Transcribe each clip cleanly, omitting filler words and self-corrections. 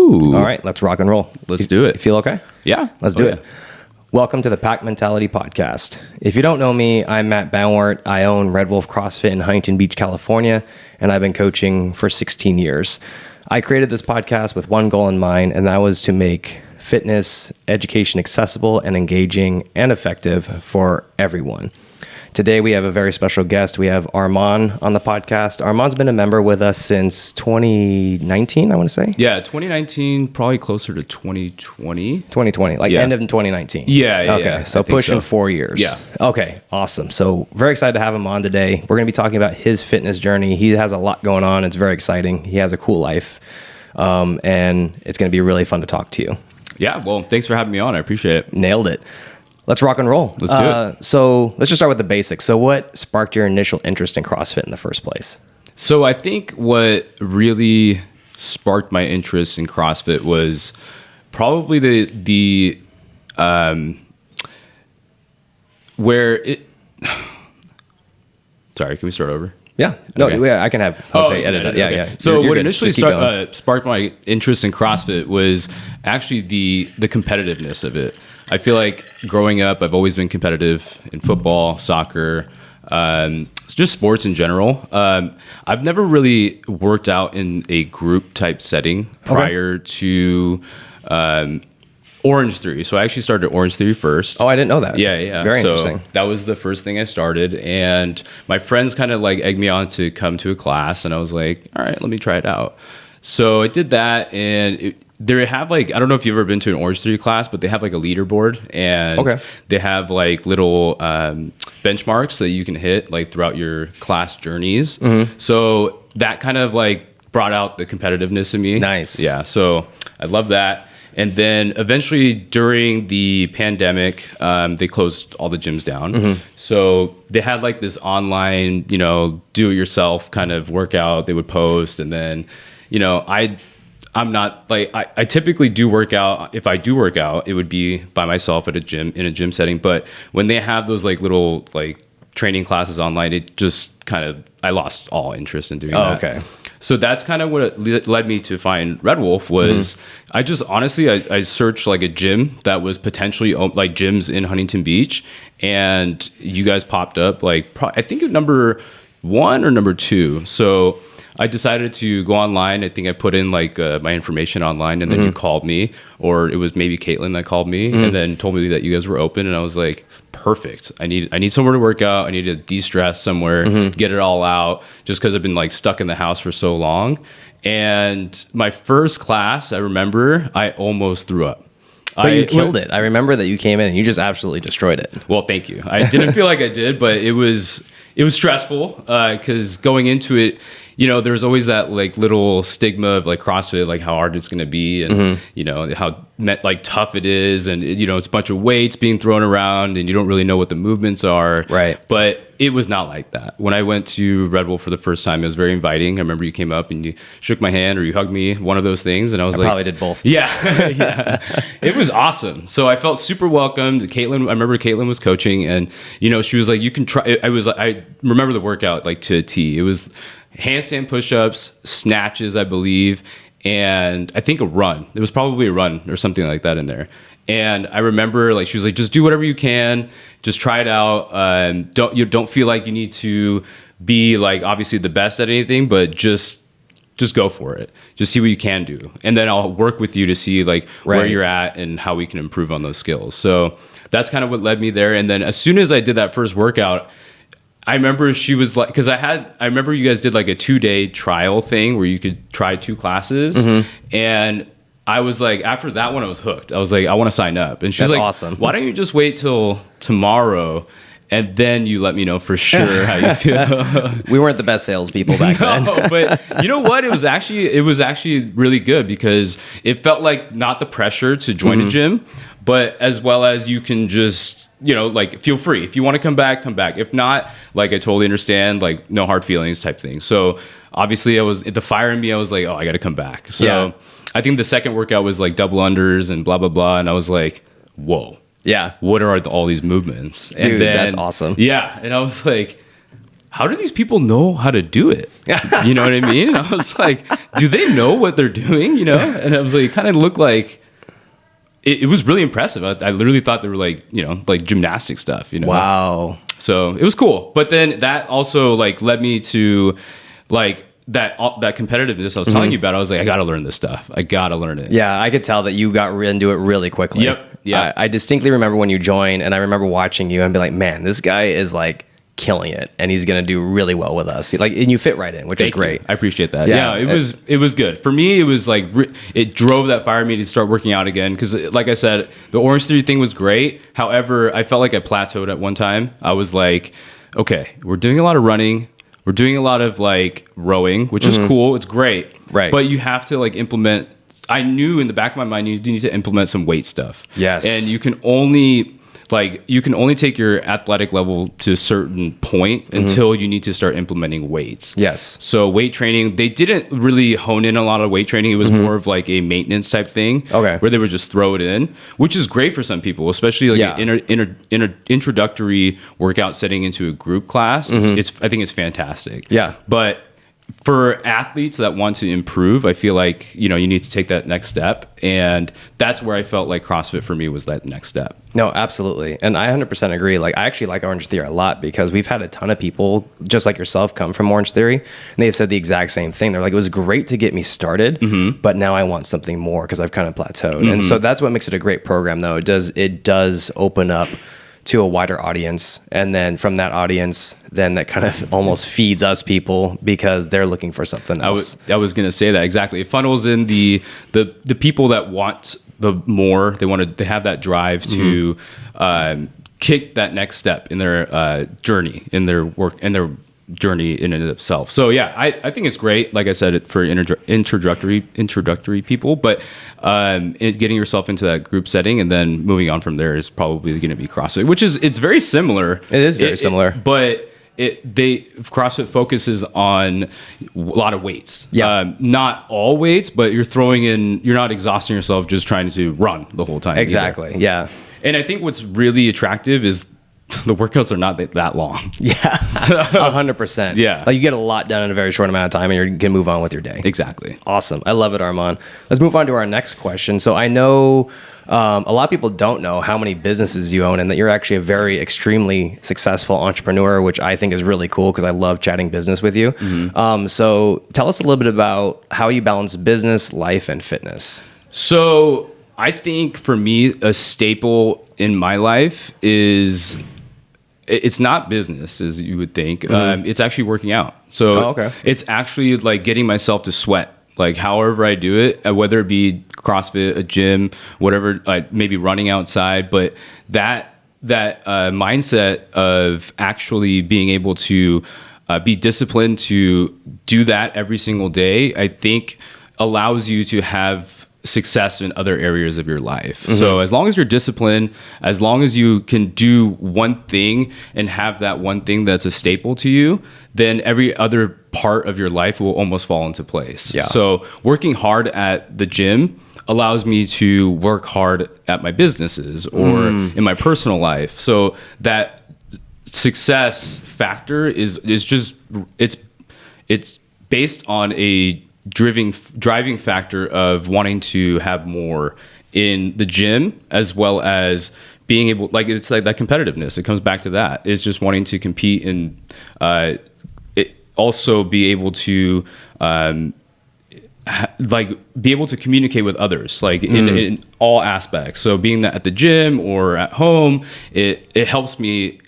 Ooh. All right, let's rock and roll. Let's do it. You feel okay? Yeah. Let's do it. Welcome to the Pack Mentality Podcast. If you don't know me, I'm Matt Bownwart. I own Red Wolf CrossFit in Huntington Beach, California, and I've been coaching for 16 years. I created this podcast with one goal in mind, and that was to make fitness education accessible and engaging and effective for everyone. Today, we have a very special guest. We have Arman on the podcast. Arman's been a member with us since 2019, I want to say. Yeah, 2019, probably closer to 2020. 2020, end of 2019. Yeah. Okay, so pushing 4 years. Yeah. Okay, awesome. So very excited to have him on today. We're going to be talking about his fitness journey. He has a lot going on. It's very exciting. He has a cool life, and it's going to be really fun to talk to you. Yeah, well, thanks for having me on. I appreciate it. Nailed it. Let's rock and roll. Let's do it. So let's just start with the basics. So what sparked your initial interest in CrossFit in the first place? So I think what really sparked my interest in CrossFit was probably where it. Sorry, can we start over? Yeah. No, Okay. yeah, I can have Jose edit it. Yeah, okay. yeah. So You're what good. initially Just keep going. sparked my interest in CrossFit was actually the competitiveness of it. I feel like growing up, I've always been competitive in football, soccer, just sports in general. I've never really worked out in a group type setting prior to Orange Theory. So I actually started Orange Theory first. Oh, I didn't know that. Yeah. Very so interesting. that was the first thing I started. And my friends kind of like egged me on to come to a class. And I was like, all right, let me try it out. So I did that. And they have like, I don't know if you've ever been to an Orange Theory class, but they have like a leaderboard. And they have like little benchmarks that you can hit like throughout your class journeys. Mm-hmm. So that kind of like brought out the competitiveness in me. Nice. Yeah. So I love that. And then eventually during the pandemic, they closed all the gyms down. Mm-hmm. So they had like this online, do it yourself kind of workout they would post. And then, I'm not like, I typically do work out. If I do work out, it would be by myself at a gym, in a gym setting. But when they have those like little like training classes online, it just I lost all interest in doing that. Okay. So that's kind of what led me to find Red Wolf was I just honestly, I searched like a gym that was potentially like gyms in Huntington Beach, and you guys popped up like, I think at number 1 or number 2. So I decided to go online. I think I put in like my information online, and then you called me, or it was maybe Caitlin that called me and then told me that you guys were open. And I was like, perfect. I need somewhere to work out. I need to de-stress somewhere, get it all out, just because I've been like stuck in the house for so long. And my first class, I remember I almost threw up. But you killed it. I remember that you came in and you just absolutely destroyed it. Well, thank you. I didn't feel like I did, but it was stressful because going into it, there's always that like little stigma of like CrossFit, like how hard it's going to be, and how like tough it is, and it's a bunch of weights being thrown around, and you don't really know what the movements are. Right. But it was not like that. When I went to Red Wolf for the first time, it was very inviting. I remember you came up and you shook my hand or you hugged me, one of those things, and I was like, probably did both. Yeah, yeah. It was awesome. So I felt super welcomed. Caitlin, I remember Caitlin was coaching, and she was like, you can try. I remember the workout like to a T. It was handstand push-ups, snatches, I believe, and I think a run. There was probably a run or something like that in there. And I remember like she was like, just do whatever you can, just try it out. Don't feel like you need to be like obviously the best at anything, but just go for it. Just see what you can do, and then I'll work with you to see like where you're at and how we can improve on those skills. So that's kind of what led me there. And then as soon as I did that first workout, I remember she was like, because I remember you guys did like a 2-day trial thing where you could try 2 classes. And I was like, after that one, I was hooked. I was like, I want to sign up. And she's like, awesome. Why don't you just wait till tomorrow and then you let me know for sure how you feel? We weren't the best salespeople back then. But you know what? It was actually really good because it felt like not the pressure to join a gym, but as well as you can just, like feel free. If you want to come back, come back. If not, like I totally understand, like no hard feelings type thing. So obviously the fire in me, I was like, oh, I got to come back. So I think the second workout was like double unders and blah, blah, blah. And I was like, whoa. Yeah. What are all these movements? Dude, that's awesome. Yeah. And I was like, how do these people know how to do it? You know what I mean? And I was like, do they know what they're doing? You know? And I was like, it kind of looked like, it was really impressive. I literally thought they were like, you know, like gymnastic stuff, you know? Wow. So it was cool. But then that also like led me to like that competitiveness I was telling you about. I was like, I got to learn this stuff. I got to learn it. Yeah, I could tell that you got into it really quickly. Yep. Yeah. I distinctly remember when you joined, and I remember watching you and be like, man, this guy is like killing it, and he's gonna do really well with us. Like, and you fit right in, which is great. I appreciate that. Yeah, it was good for me. It was like it drove that fire in me to start working out again, because like I said, the Orange Theory thing was great. However, I felt like I plateaued at one time. I was like, okay, we're doing a lot of running, we're doing a lot of like rowing, which is cool, it's great, right? But you have to like implement. I knew in the back of my mind you need to implement some weight stuff. Yes, and you can only take your athletic level to a certain point until you need to start implementing weights. Yes. So weight training, they didn't really hone in a lot of weight training. It was more of like a maintenance type thing. Okay. Where they would just throw it in, which is great for some people, especially like an introductory workout setting into a group class. I think it's fantastic. Yeah. But for athletes that want to improve, I feel like, you know, you need to take that next step. And that's where I felt like CrossFit for me was that next step. No, absolutely. And I 100% agree. Like, I actually like Orange Theory a lot, because we've had a ton of people just like yourself come from Orange Theory, and they've said the exact same thing. They're like, it was great to get me started, but now I want something more because I've kind of plateaued. And so that's what makes it a great program, though. It does open up to a wider audience, and then from that audience, then that kind of almost feeds us people because they're looking for something else. I was gonna say that exactly. It funnels in the people that want the more. They have that drive to kick that next step in their journey, in their work, and their journey in and of itself. So yeah, I think it's great. Like I said, for introductory people, but getting yourself into that group setting and then moving on from there is probably going to be CrossFit, which it's very similar. It is very similar, but CrossFit focuses on a lot of weights. Yeah. Not all weights, but you're not exhausting yourself just trying to run the whole time. Exactly. Either. Yeah. And I think what's really attractive is the workouts are not that long. Yeah, 100%. Yeah. Like, you get a lot done in a very short amount of time, and you can move on with your day. Exactly. Awesome. I love it, Arman. Let's move on to our next question. So I know a lot of people don't know how many businesses you own, and that you're actually a very extremely successful entrepreneur, which I think is really cool because I love chatting business with you. So tell us a little bit about how you balance business, life, and fitness. So I think for me, a staple in my life is, it's not business as you would think. It's actually working out. So it's actually like getting myself to sweat, like however I do it, whether it be CrossFit, a gym, whatever, like maybe running outside. But that mindset of actually being able to be disciplined to do that every single day, I think allows you to have success in other areas of your life. So as long as you're disciplined, as long as you can do one thing and have that one thing that's a staple to you, then every other part of your life will almost fall into place. Yeah. So working hard at the gym allows me to work hard at my businesses or in my personal life. So that success factor is just, it's based on a driving factor of wanting to have more in the gym, as well as being able, like, it's like that competitiveness. It comes back to that. It's just wanting to compete and also be able to be able to communicate with others, like in all aspects. So being that at the gym or at home, it helps me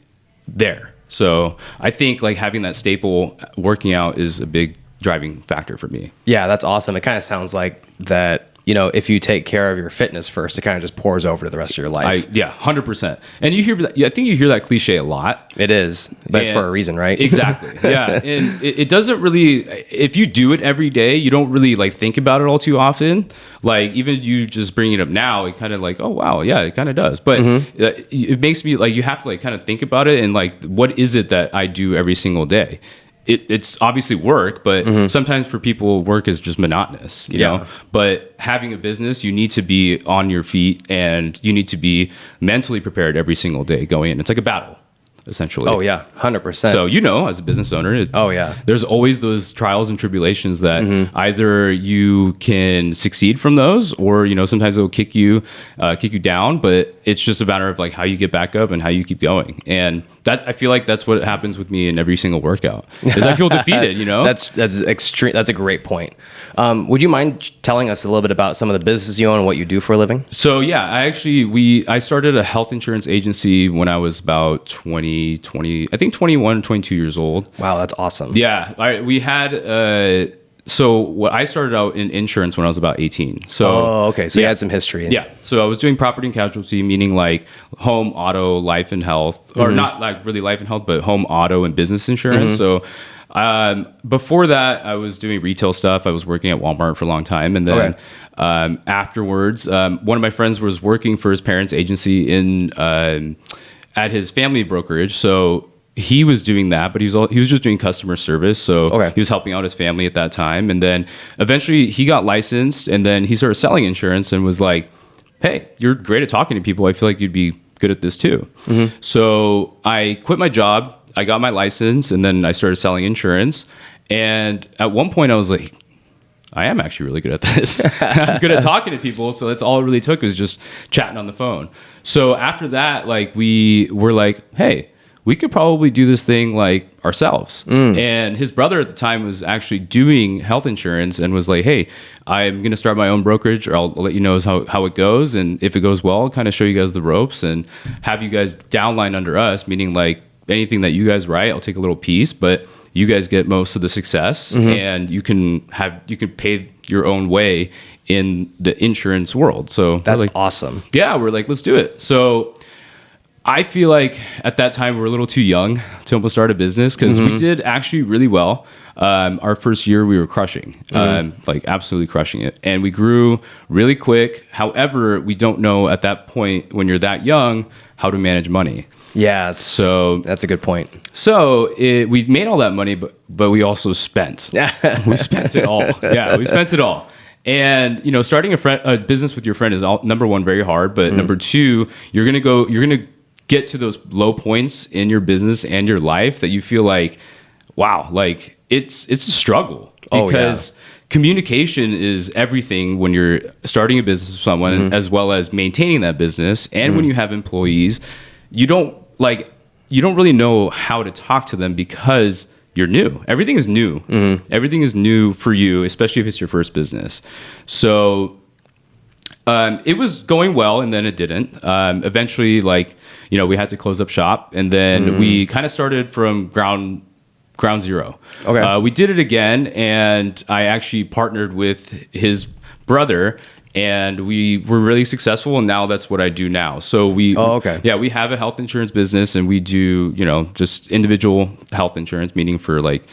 there. So I think like having that staple working out is a big driving factor for me. Yeah, that's awesome. It kind of sounds like that, you know, if you take care of your fitness first, it kind of just pours over to the rest of your life. 100%. And you hear that, I think you hear that cliche a lot. It is, but it's for a reason, right? Exactly. Yeah. And it doesn't really, if you do it every day, you don't really like think about it all too often. Like even you just bringing it up now, it kind of like, oh wow, yeah, it kind of does. But it makes me like, you have to like kind of think about it and like, what is it that I do every single day? It's obviously work, but sometimes for people, work is just monotonous, you know? But having a business, you need to be on your feet and you need to be mentally prepared every single day going in. It's like a battle. essentially. Oh yeah, 100%. So, as a business owner, there's always those trials and tribulations that either you can succeed from those, or sometimes it'll kick you down. But it's just a matter of like how you get back up and how you keep going. And that, I feel like that's what happens with me in every single workout, is I feel defeated. That's extreme. That's a great point. Would you mind telling us a little bit about some of the business you own and what you do for a living? So yeah, I started a health insurance agency when I was about 21, 22 years old. Wow, that's awesome. Yeah, I started out in insurance when I was about 18. So okay. So you had some history. Yeah. So I was doing property and casualty, meaning like home, auto, life and health, or not like really life and health, but home, auto, and business insurance. So before that, I was doing retail stuff. I was working at Walmart for a long time. And then afterwards, one of my friends was working for his parents' agency at his family brokerage. So he was doing that, but he was just doing customer service. So he was helping out his family at that time. And then eventually he got licensed, and then he started selling insurance and was like, hey, you're great at talking to people. I feel like you'd be good at this too. So I quit my job. I got my license, and then I started selling insurance. And at one point I was like, I am actually really good at this. I'm good at talking to people. So that's all it really took, was just chatting on the phone. So after that, like, we were like, hey, we could probably do this thing like ourselves. And his brother at the time was actually doing health insurance and was like, hey, I'm going to start my own brokerage, or I'll let you know how it goes. And if it goes well, I'll kind of show you guys the ropes and have you guys downline under us, meaning like anything that you guys write, I'll take a little piece, but you guys get most of the success, and you can pay your own way in the insurance world. So that's awesome. Yeah, we're like, let's do it. So I feel like at that time we were a little too young to almost start a business, because we did actually really well. Our first year we were crushing, like absolutely crushing it. And we grew really quick. However, we don't know at that point, when you're that young, how to manage money. Yeah. So that's a good point. So we made all that money, but we also spent. We spent it all. Yeah, we spent it all. And starting a business with your friend is number one, very hard. But number two, you're gonna get to those low points in your business and your life that you feel like, wow, like it's a struggle, because communication is everything when you're starting a business with someone, as well as maintaining that business. And when you have employees, you don't really know how to talk to them, because you're new. Everything is new. Everything is new for you, especially if it's your first business. So it was going well, and then it didn't. Eventually, we had to close up shop, and then we kind of started from ground zero. We did it again, and I actually partnered with his brother, and we were really successful, and now that's what I do now. So we have a health insurance business, and we do just individual health insurance, meaning for like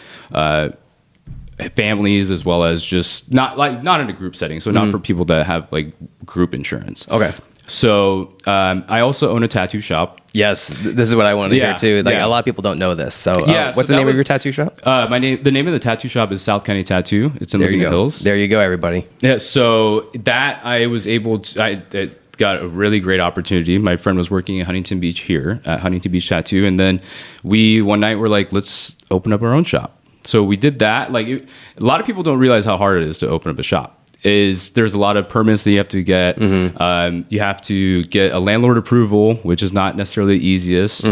families, as well as just not in a group setting, so not for people that have like group insurance. So I also own a tattoo shop. Yes, this is what I wanted to hear too. Like a lot of people don't know this. So what's the name of your tattoo shop? The name of the tattoo shop is South County Tattoo. It's in Laguna Hills. There you go, everybody. Yeah. So that I was able to. I got a really great opportunity. My friend was working in Huntington Beach here at Huntington Beach Tattoo, and then one night were like, let's open up our own shop. So we did that. A lot of people don't realize how hard it is to open up a shop. There's a lot of permits that you have to get. You have to get a landlord approval, which is not necessarily the easiest.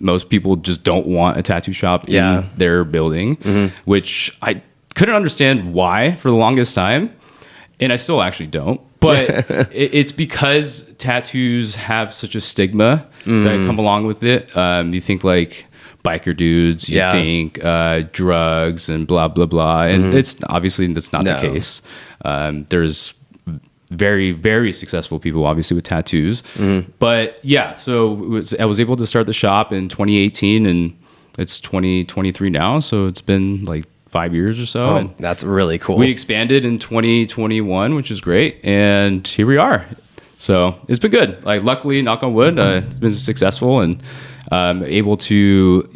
Most people just don't want a tattoo shop in their building, which I couldn't understand why for the longest time. And I still actually don't. But it's because tattoos have such a stigma that come along with it. You think like biker dudes, you think drugs and blah, blah, blah. And it's obviously that's not the case. There's very, very successful people, obviously, with tattoos. But yeah, so I was able to start the shop in 2018, and it's 2023 now. So it's been like 5 years or so. And that's really cool. We expanded in 2021, which is great. And here we are. So it's been good. Like, luckily, knock on wood, it's been successful, and able to,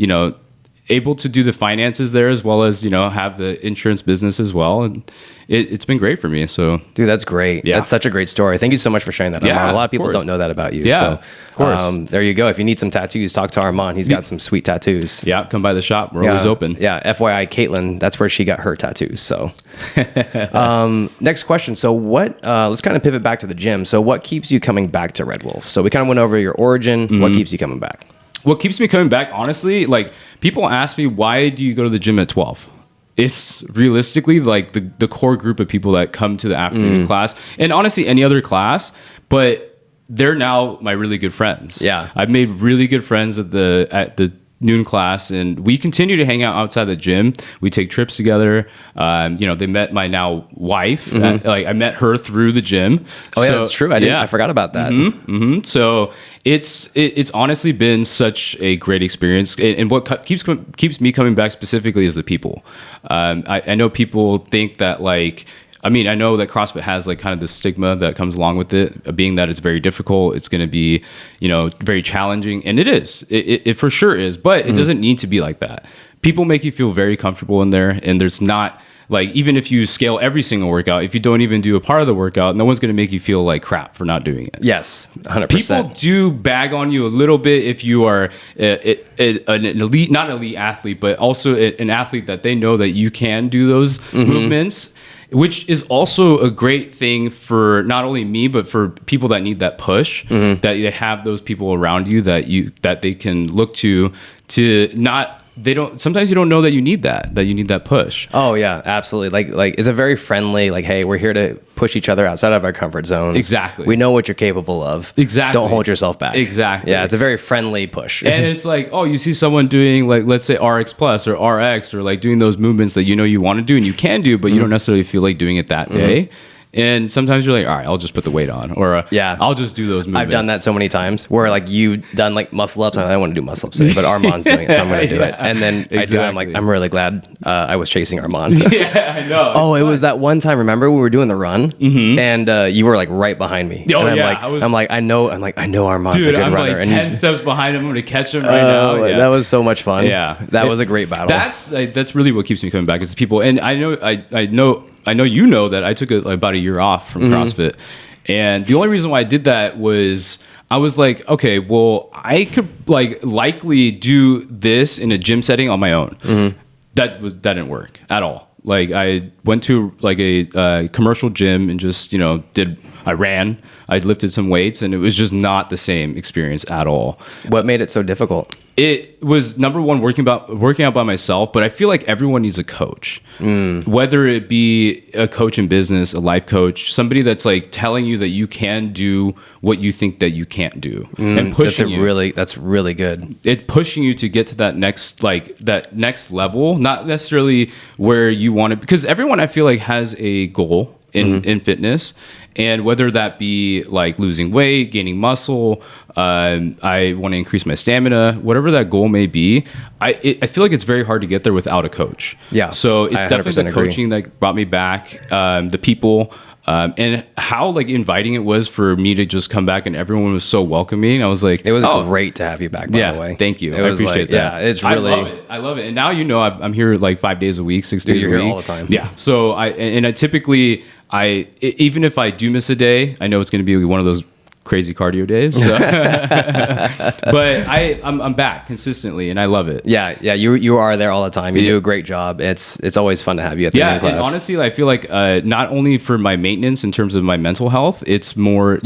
able to do the finances there as well as, have the insurance business as well. And it's been great for me. So, dude, that's great. Yeah. That's such a great story. Thank you so much for sharing that, Arman. Yeah, A lot of people course. don't know that about you. Yeah, so, of course. There you go. If you need some tattoos, talk to Arman. He's got some sweet tattoos. Yeah, come by the shop. We're always open. Yeah, FYI, Caitlin, that's where she got her tattoos. So, next question. So, let's kind of pivot back to the gym. So, what keeps you coming back to Red Wolf? So, we kind of went over your origin. What keeps you coming back? What keeps me coming back, honestly, like people ask me, why do you go to the gym at 12? It's realistically like the core group of people that come to the afternoon class, and honestly any other class, but they're now my really good friends. Yeah. I've made really good friends at the noon class, and we continue to hang out outside the gym. We take trips together. They met my now wife. I met her through the gym. Oh, yeah, that's true. I forgot about that. So it's honestly been such a great experience, and what keeps me coming back specifically is the people. I know people think that I know that CrossFit has kind of the stigma that comes along with it, being that it's very difficult. It's going to be, very challenging, and it is. It for sure is, but it doesn't need to be like that. People make you feel very comfortable in there, and there's not even if you scale every single workout, if you don't even do a part of the workout, no one's going to make you feel like crap for not doing it. Yes, 100%. People do bag on you a little bit if you are an elite, not elite athlete, but also an athlete that they know that you can do those movements, which is also a great thing for not only me, but for people that need that push, that they have those people around you that they can look to not. Sometimes you don't know that you need that push. Oh yeah, absolutely. Like it's a very friendly, hey, we're here to push each other outside of our comfort zones. Exactly. We know what you're capable of. Exactly. Don't hold yourself back. Exactly. Yeah, it's a very friendly push. And it's you see someone doing let's say RX plus or RX or doing those movements that you want to do and you can do, but you don't necessarily feel like doing it that day. And sometimes you're all right, I'll just put the weight on, or I'll just do those movements. I've done that so many times where you've done muscle ups, and I don't want to do muscle ups today, but Arman's doing it, so I'm going to do it. And then I do it, I'm I'm really glad I was chasing Arman. Yeah, I know. Oh, it was that one time. Remember we were doing the run, and you were right behind me. Oh, and I'm I know Arman's a dude, good I'm runner. and 10 steps behind him. I'm going to catch him right now. Yeah. That was so much fun. Yeah, that was a great battle. That's really what keeps me coming back is the people. And I know that I took about a year off from CrossFit, and the only reason why I did that was I was like, okay, well, I could likely do this in a gym setting on my own. That didn't work at all. I went to a commercial gym and just I ran, I lifted some weights, and it was just not the same experience at all. What made it so difficult? It was number one working out by myself, but I feel like everyone needs a coach, whether it be a coach in business, a life coach, somebody that's telling you that you can do what you think that you can't do, and pushing you. That's really good. It pushing you to get to that next level, not necessarily where you want to, because everyone I feel has a goal in fitness, and whether that be losing weight, gaining muscle, I want to increase my stamina, whatever that goal may be, I feel it's very hard to get there without a coach. Yeah. So it's definitely the coaching that brought me back, the people, and how inviting it was for me to just come back, and everyone was so welcoming. I was it was great to have you back, by the way. Thank you. I appreciate that. Yeah, it's really, I love it. And now I'm here 5 days a week, 6 days a week. You're here all the time. Yeah. So I typically, even if I do miss a day, I know it's going to be one of those crazy cardio days. So. But I'm back consistently, and I love it. Yeah. You are there all the time. You do a great job. It's always fun to have you at the class. And honestly, I feel not only for my maintenance in terms of my mental health, it's more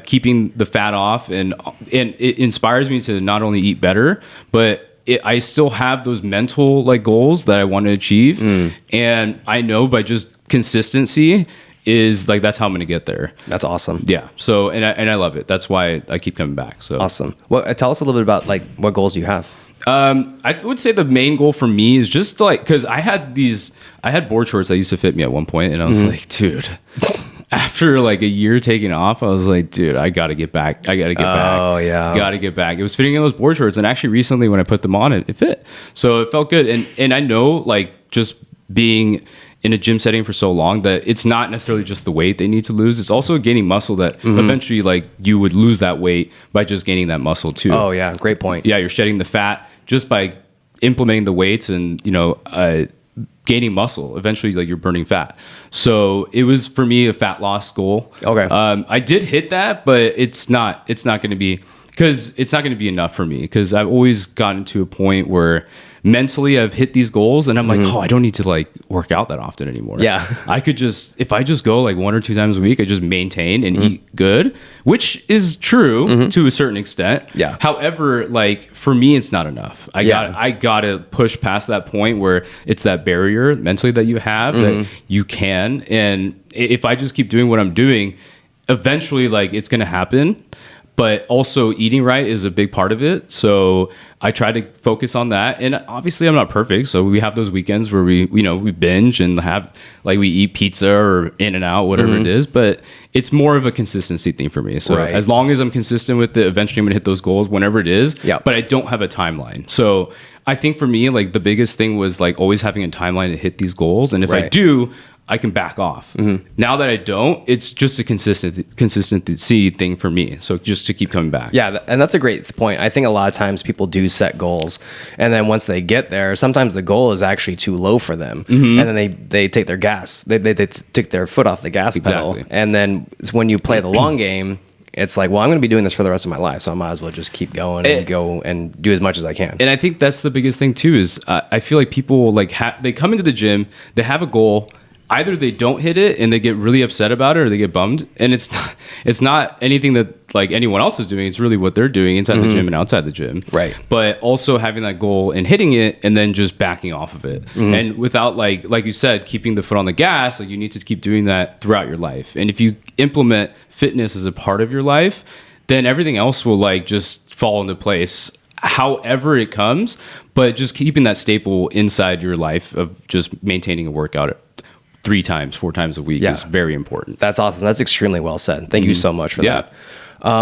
keeping the fat off, and it inspires me to not only eat better, but I still have those mental goals that I want to achieve, and I know by just consistency is that's how I'm going to get there. That's awesome. Yeah. So and I love it. That's why I keep coming back. So awesome. Well, tell us a little bit about what goals you have. I would say the main goal for me is just because I had board shorts that used to fit me at one point, and I was dude. After a year taking off, I was dude, I got to get back. I got to get back. Oh, yeah. Got to get back. It was fitting in those board shorts. And actually recently when I put them on, it fit. So it felt good. And I know just being in a gym setting for so long that it's not necessarily just the weight they need to lose. It's also gaining muscle that eventually you would lose that weight by just gaining that muscle too. Oh, yeah. Great point. Yeah, you're shedding the fat just by implementing the weights and, gaining muscle. Eventually, like, you're burning fat. So it was, for me, a fat loss goal. Okay. I did hit that, but it's not going to be, because it's not going to be enough for me, because I've always gotten to a point where mentally I've hit these goals and I'm like, I don't need to like work out that often anymore. Yeah. I could just, if I just go like 1 or 2 times a week, I just maintain and eat good, which is true to a certain extent. Yeah. However, like, for me, it's not enough. I gotta push past that point where it's that barrier mentally that you have that you can. And if I just keep doing what I'm doing, eventually, like, it's gonna happen. But also eating right is a big part of it. So I try to focus on that. And obviously I'm not perfect. So we have those weekends where we binge and have, like, we eat pizza or In-N-Out, whatever it is. But it's more of a consistency thing for me. So as long as I'm consistent with it, eventually I'm gonna hit those goals whenever it is. Yeah. But I don't have a timeline. So I think for me, like, the biggest thing was like always having a timeline to hit these goals. And if I do, I can back off. Now that I don't, it's just a consistency thing for me. So just to keep coming back. Yeah, and that's a great point. I think a lot of times people do set goals, and then once they get there, sometimes the goal is actually too low for them, and then they take their gas, they take their foot off the gas pedal, and then when you play the long game, it's like, well, I'm going to be doing this for the rest of my life, so I might as well just keep going and go and do as much as I can. And I think that's the biggest thing too. Is I feel like people like they come into the gym, they have a goal. Either they don't hit it and they get really upset about it, or they get bummed. And it's not anything that like anyone else is doing. It's really what they're doing inside the gym and outside the gym. Right. But also having that goal and hitting it and then just backing off of it. And without like you said, keeping the foot on the gas, like, you need to keep doing that throughout your life. And if you implement fitness as a part of your life, then everything else will like just fall into place however it comes. But just keeping that staple inside your life of just maintaining a workout 3 times, 4 times a week is very important. That's awesome. That's extremely well said. Thank you so much for that.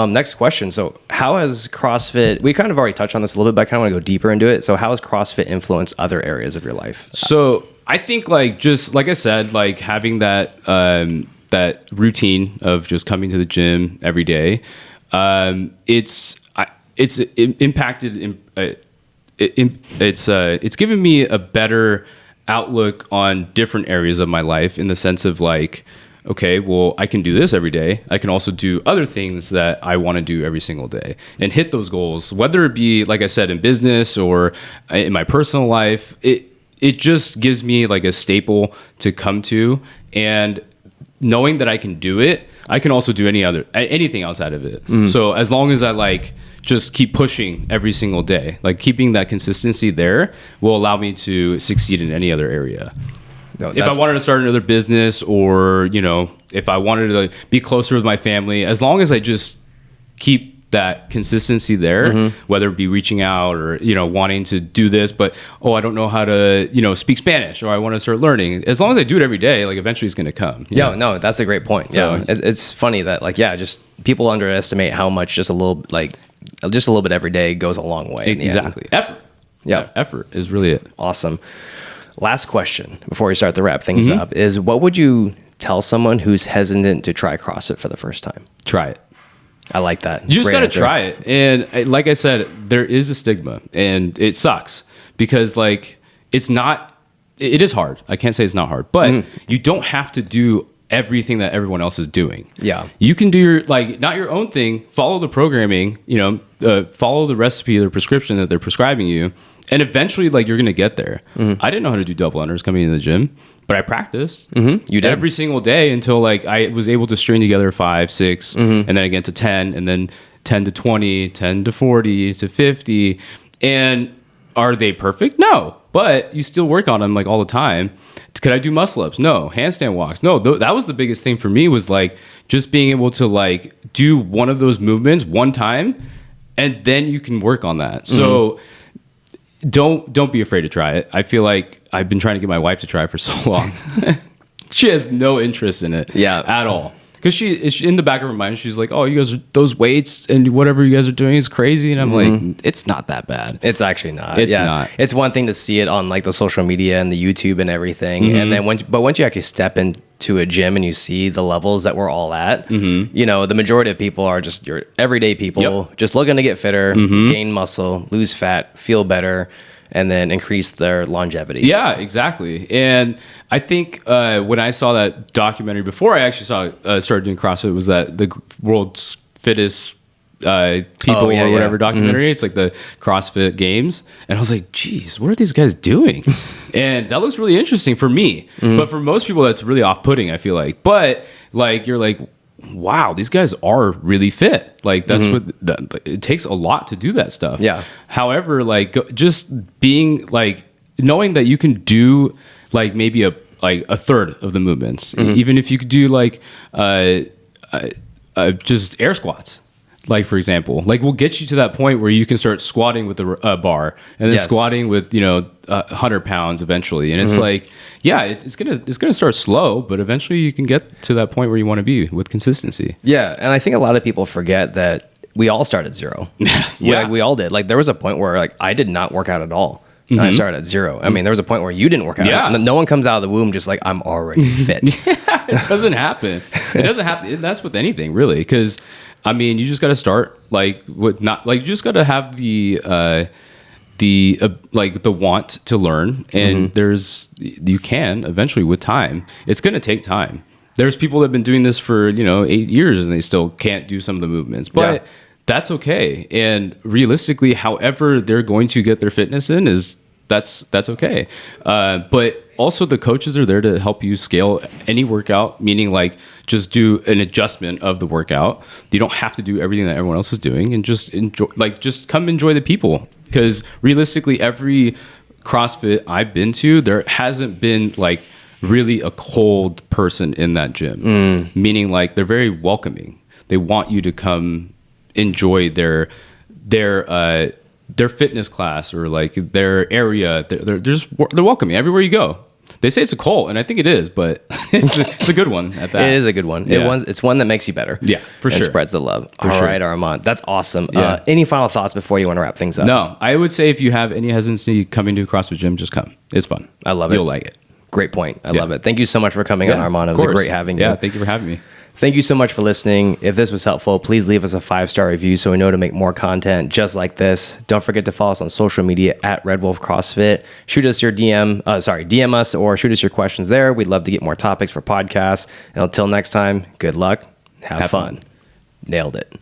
Next question. So how has CrossFit, we kind of already touched on this a little bit, but I kind of want to go deeper into it. So how has CrossFit influenced other areas of your life? So I think, like, just like I said, like, having that that routine of just coming to the gym every day, it's impacted. It's given me a better outlook on different areas of my life, in the sense of like, okay, well, I can do this every day. I can also do other things that I want to do every single day and hit those goals, whether it be, like I said, in business or in my personal life. It just gives me like a staple to come to, and knowing that I can do it, I can also do anything outside of it. So as long as I like just keep pushing every single day, like keeping that consistency there will allow me to succeed in any other area. If I wanted to start another business, or, if I wanted to be closer with my family, as long as I just keep that consistency there, whether it be reaching out or, wanting to do this, but, I don't know how to, speak Spanish, or I want to start learning. As long as I do it every day, like, eventually it's going to come. No, that's a great point. So, it's funny that, like, just people underestimate how much just a little bit every day goes a long way. Exactly. Effort. Yeah. Effort is really it. Awesome. Last question before we start to wrap things up is, what would you tell someone who's hesitant to try CrossFit for the first time? Try it. I like that. You just got to try it. And like I said, there is a stigma, and it sucks because, like, it is hard. I can't say it's not hard, but you don't have to do everything that everyone else is doing. Yeah. You can do not your own thing, follow the programming, follow the recipe or the prescription that they're prescribing you. And eventually, like, you're going to get there. I didn't know how to do double unders coming into the gym, but I practiced You did. every single day until, like, I was able to string together 5, 6, and then again to 10, and then 10 to 20, 10 to 40 to 50. And are they perfect? No, but you still work on them, like, all the time. Could I do muscle ups? No. Handstand walks? No. That was the biggest thing for me, was like just being able to like do one of those movements one time, and then you can work on that. So don't be afraid to try it. I feel like I've been trying to get my wife to try it for so long. She has no interest in it at all. Because she in the back of her mind, she's like, oh, you guys, those weights and whatever you guys are doing is crazy. And I'm like, it's not that bad. It's actually not. It's not. It's one thing to see it on like the social media and the YouTube and everything. And then once you actually step into a gym and you see the levels that we're all at, the majority of people are just your everyday people, just looking to get fitter, gain muscle, lose fat, feel better. and then increase their longevity. Yeah, exactly. And I think when I saw that documentary before I actually started doing CrossFit, was that the world's fittest people or whatever documentary. It's like the CrossFit Games, and I was like, geez, what are these guys doing? And that looks really interesting for me, but for most people that's really off-putting, I feel like. But like you're like, wow, these guys are really fit. Like that's it takes a lot to do that stuff. Yeah. However, like just being like knowing that you can do like maybe a third of the movements, even if you could do like just air squats. Like, for example, like we'll get you to that point where you can start squatting with a bar and then squatting with, 100 pounds eventually. And it's like, yeah, it's going to start slow, but eventually you can get to that point where you want to be with consistency. Yeah. And I think a lot of people forget that we all start at zero. Yeah. Like we all did. Like there was a point where like I did not work out at all. And I started at zero. I mean, there was a point where you didn't work out. Yeah. No one comes out of the womb just like, I'm already fit. It doesn't happen. It doesn't happen. That's with anything really. Because I mean, you just got to start like with you just got to have the want to learn, and you can eventually with time. It's going to take time. There's people that have been doing this for 8 years and they still can't do some of the movements, but that's okay. And realistically, however they're going to get their fitness in that's okay. But also the coaches are there to help you scale any workout, meaning like just do an adjustment of the workout. You don't have to do everything that everyone else is doing, and just enjoy, just come enjoy the people. Because realistically, every CrossFit I've been to, there hasn't been like really a cold person in that gym, meaning like they're very welcoming. They want you to come enjoy their fitness class or like their area. They're welcoming everywhere you go. They say it's a cult, and I think it is, but it's a good one at that. It is a good one. Yeah. It's one that makes you better. Yeah, for sure. And spreads the love. All right, Arman. That's awesome. Yeah. Any final thoughts before you want to wrap things up? No, I would say if you have any hesitancy coming to a CrossFit gym, just come. It's fun. I love it. You'll like it. Great point. I love it. Thank you so much for coming on, Arman. It was great having you. Yeah, thank you for having me. Thank you so much for listening. If this was helpful, please leave us a 5-star review so we know to make more content just like this. Don't forget to follow us on social media at Red Wolf CrossFit. Shoot us your DM us or shoot us your questions there. We'd love to get more topics for podcasts. And until next time, good luck. Have fun. Nailed it.